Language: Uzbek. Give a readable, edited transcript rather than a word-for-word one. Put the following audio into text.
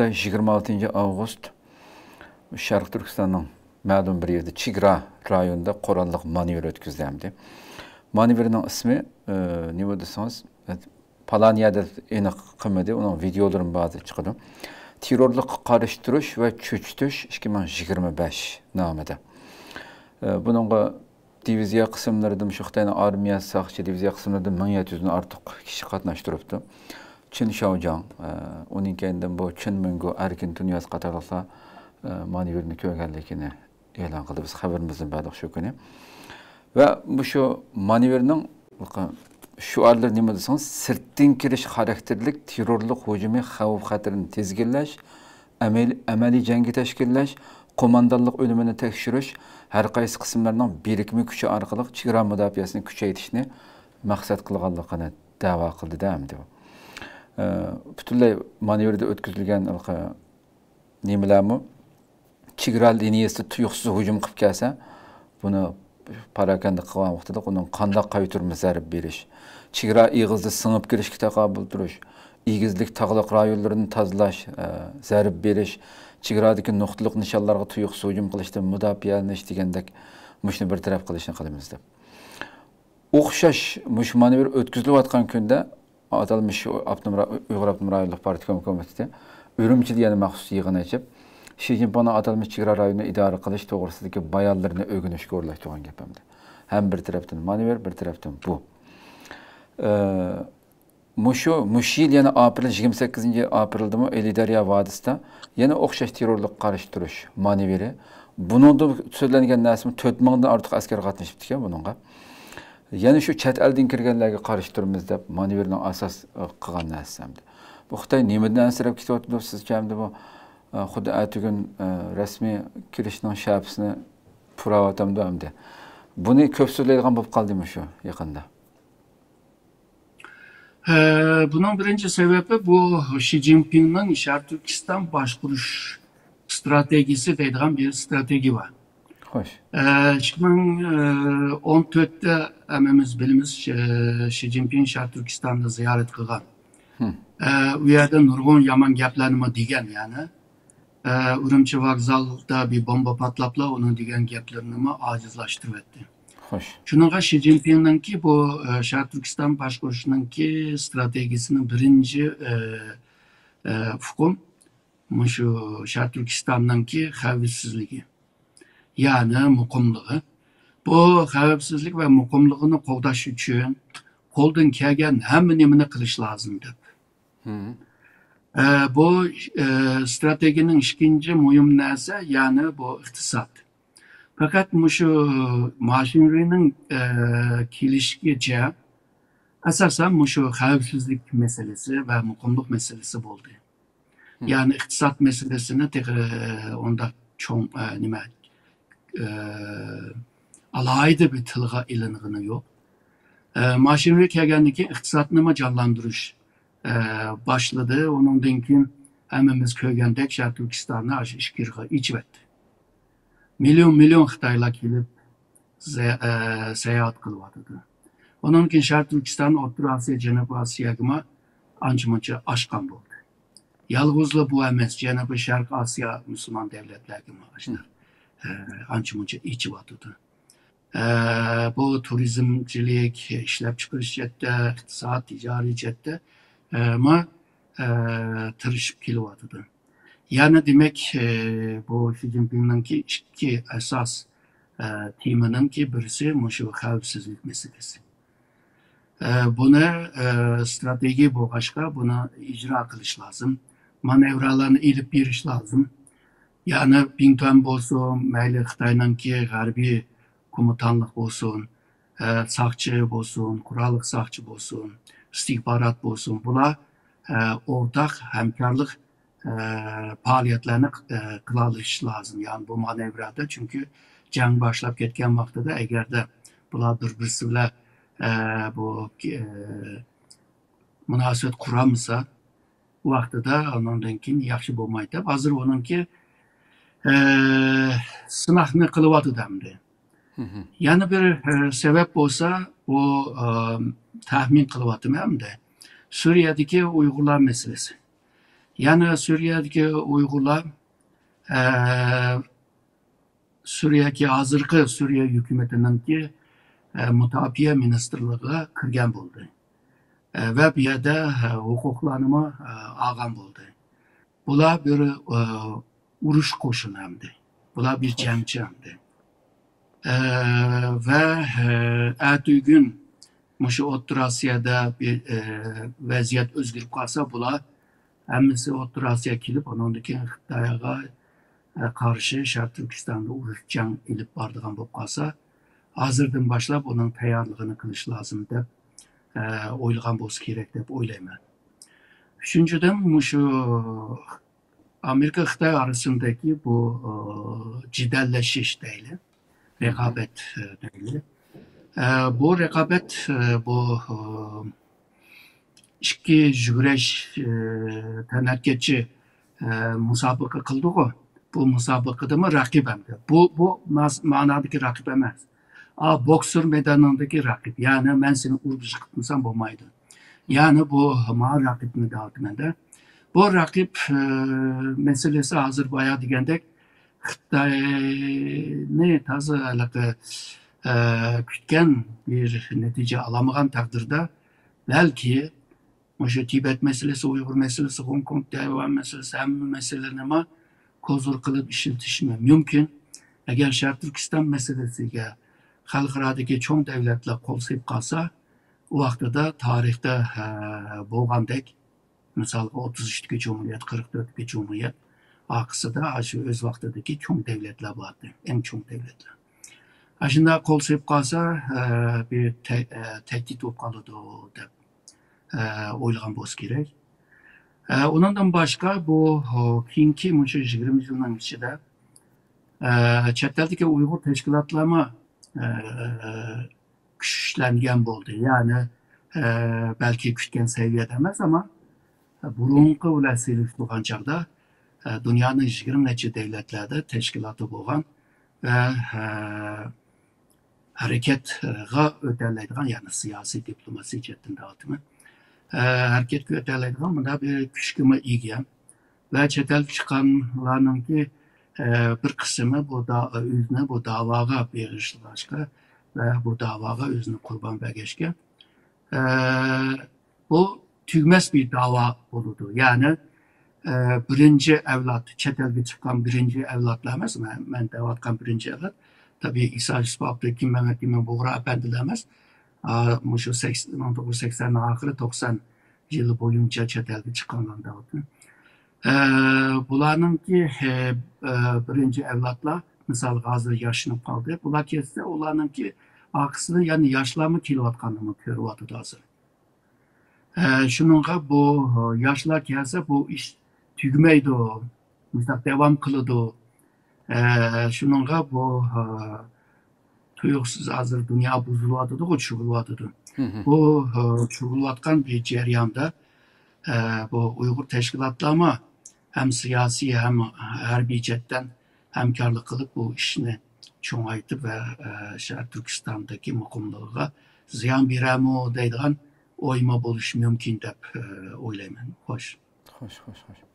Xitay 26 avgust Şarkı Türkistan'ın ma'lum bir yerde Çigra rayonunda qoralliq manevr ötküzüldü. Manevrin ismi ne desanız Palaniyada aniq qilmadi, onun videoların bazı çıktı. Terörlük qarıştırış ve çöçtüş 2025 namida. Bununla diviziya qismlarida şu Xitayning armiyasi saqchi diviziya qismlarida 1700'den artıq kişi qatnaştırıptı. Çin Shaojiang, onun kendinden bu Çin Möngu erkin dünyası qatarlıqlar manevrini köğenlikini e'lon qildi. Biz xabarimizdan ba'di shu kuni. Ve bu şu manevrning şu arlar nima desangiz, sirtdan kirish xarakterlik terrorlik hujumi xavf xatarini tezginlash, amaliy jangi tashkillash, qo'mondonlik o'limini tekshirish, har qaysi qismlarning birikma kuchi orqali chegara mudofaasini kuchaytirishni maqsad qilganligini da'vo qildi hamdi. Butunlay manevrda o'tkazilgan nimalarmi chegara liniyasida tuyuqsiz hujum qilib kelsa, buni parakanda qilgan vaqtida uning qanday qaytarma zarb berish, chegara ig'izda singib kirishga taqobil turish, egizlik tog'liq rayonlarini tozalash, zarb berish, chegaradagi nuqtaliq nishonlarga tuyuqsiz hujum qilishdan mudofaalash degandek mushni bir taraf qilishni qilamiz deb. O'xshash mush manevr o'tkazilayotgan kunda atalmış Uyghur Abnum Rayonluq Partiya Komiteti Ürümçide yana maxsus yig'in açıp Xi Jinping'ning atalmış chegara rayonini idora qilish to'g'risidagi bayonlarini o'rganishga o'rlashtirgan gapimdi. Hem bir tarafdan manevr, bir tarafdan bu. Mush yil yana aprel 28 aprelda Elidarya vadisida yana o'xshash terrorlik qarshi manevri. Buningda so'zlangan narsa 4000 dan ortiq askar qatnashibdi ekan buningga. Yani şu chet eldan kirganlarga qarshi turamiz deb manevrning asos qilgan narsamdi. Bu Xitoy nimadan ansirab ketyapti sizcha hamda bu xuddi atugin rasmiy kirishning shapsini purayotamdi hamda. Buni ko'p so'zlaydigan bo'lib qoldimi shu yaqinda? Bunun birinci sebebi bu Xi Jinping'nin Şarkı Türkistan başkuruş stratejisi deydiğen bir strateji var. Hoş. 2014'te ememiz bilimiz Xi Jinping Şarkı Türkistan'da ziyaret kılgan. Bu yerde nurgun yaman gaplarını digen yani. Ürümçi vokzalda bir bomba patlapla onun digen gaplarını acizlaştırıverdi. Hoş. Şununla Xi Jinping'nin ki bu Şarkı Türkistan başkuruşunun ki stratejisinin birinci fukum şu Şarkı Türkistan'ın ki xavfsizliği. Yani muqimligi. Bu xavfsizlik ve muqimligini qo'llash uchun qo'ldan kelgan hamma nimani qilish lazım deb. Bu stratejiyaning ikkinchi muhim narsa, yani bu iqtisod. Fakat shu mashinerining kelishgacha asosan shu xavfsizlik meselesi ve muqimlik meselesi bo'ldi. Yani iqtisod meselesini onda cho'ng nima alayda bir tilga ilinigini yok. Maşineri kelgandiki iqtisodni canlandırış başladı. Onundan keyin hammamiz ko'rgandek Şarkı Türkistan'da ishkirga ichibdi. Milyon Xitoylar kelib seyahat qilyotdi. Ondan keyin Şarkı Türkistan O'rta Osiyo, Janubiy Osiyoga ancha-muncha oshgan bo'ldi. Yolg'izla bu emas, Janubiy Sharq Osiyo musulmon davlatlariga mashlar ancha-muncha ichibotdi. Bu turizmchilik, ishlab chiqarish jihatda, iqtisod, tijoriy jihatda tirishib kelyotdi. Yani demek bu Xi Jinping'ninki ikki asos temaninki birisi shu xavfsizlik meselesi. Buni strateji bo'lg'achqa buni ijro qilish lozim. Manevralarni ilib berish lozim. Yani Bingtuan bo'lsin, mayli Xitoyninki g'arbiy komutanlık bo'lsin, saqchi bo'lsin, qurolli saqchi bo'lsin, istihbarat bo'lsin, bular o'rtaq hamkorlik faaliyetlerini qilalish lazım. Yani bu manevrada, çünkü jang boshlab ketgan vaqtida agarda bular bir-birisi bilan bu munosabat quramasa, bu vaqtida ondan keyin yaxshi bo'lmaydi. Hozir onunki sınaqni qilyotdi hamdi. Yani bir sebep olsa o tahmin qilyaptim hamda Suriye'deki Uygurlar meselesi. Yani Suriye'deki Uygurlar Suriye'deki hazırkı Suriye hükümetinin ki Mutafiye Ministerliğe kirgen buldu. Ve bir yerde hukuklanımı ağam buldu. Bular bir uruş koşun hemdi. Bular bir Xoş. cemçi hemdi. Ve ertesi gün Muşu Orta Asya'da bir vaziyet özgürlük kalsa bular hemisi Orta Asya kilip onundaki Xitay'a karşı Şarkı Türkistan'da uruş can ilip bardığan bu kalsa hazırdan başlap onun tayarlığını kılış lazım dep oylagan bolsa kerek dep oylayman. Üçüncüden muşu Amerika Xitay arasındaki bu cidelleşiş değil, rekabet değil. Bu rekabet bu iki güreş tenekeci musabaka kıldı o. Bu musabakada mı rakip hem de. Bu manadaki rakip emez. Boksör meydanındaki rakip. Yani ben seni urbuş kıtmısam bulmaydı. Yani bu ma rakip mi dağıtım de. Bu rakip meselesi hazır bayağı digendek Xitay ne tazı alaka kütken bir netice alamagan takdirde belki şu Tibet meselesi, Uygur meselesi, Hong Kong Tayvan meselesi hem meselelerini ama kozur kılıp işletişme mümkün. Eğer Şarkı Türkistan meselesiyle halkıradaki çoğun devletle kol sayıp kalsa o vakti de tarihte boğandek misal 33'teki Cumhuriyet, 44'teki Cumhuriyet akısı da aşı öz vaktideki çoğun devletler vardı. En çoğun devletler. Aşında kol sayıp kalsa bir tehdit olkalıdı o da oylagan boz gerek. Ondan başka bu kinki 20 yılın içinde çetleldeki Uygur teşkilatlama güçlengen oldu. Yani belki küçken seviye demez ama burunqı ile selif boğan çağda dünyanın 20 neçe devletlerde teşkilatı boğan ve hareketga öteleydiğen yani siyasi diplomasi cettinde dağıtımı hareket öteleydiğen bunda bir küçkümü ilgiyen ve çetel çıkanlarının ki bir kısmı bu da özüne bu davaga bir başka ve bu davaga özünü kurban begeşke bu tügmez bir dava oldu. Yani birinci evlat, çetelge çıkan birinci evlatlar emez mi? Ben devatkan birinci evlat. Tabii İsa Yusuf'ta kim Mehmet Emin Buğra efendilemez. Şu 1980'in ahırı 90 yılı boyunca çetelge çıkanlar dağıtın. Bularının ki birinci evlatla misal hazır yaşını kaldı. Bular kesse olanın ki aksını yani yaşlamı kilovatkanımı körüvatı da hazır. Şununla bu yaşlar kelse bu iş tügmeydi o. Misal devam kılıdı o. Şununla bu tuyuksuz hazır dünya buzulvatıdı o çuğulvatıdı. Bu çuğulvatkan bir ceryanda bu Uygur teşkilatlama hem siyasi hem harbi cetten hemkarlık kılıp bu işini çoğaytıp ve Şarkı Türkistan'daki mukumluğa ziyan bir o deydiğen oyma buluş mümkün dep oylayman. Hoş. Xoş, xoş, xoş.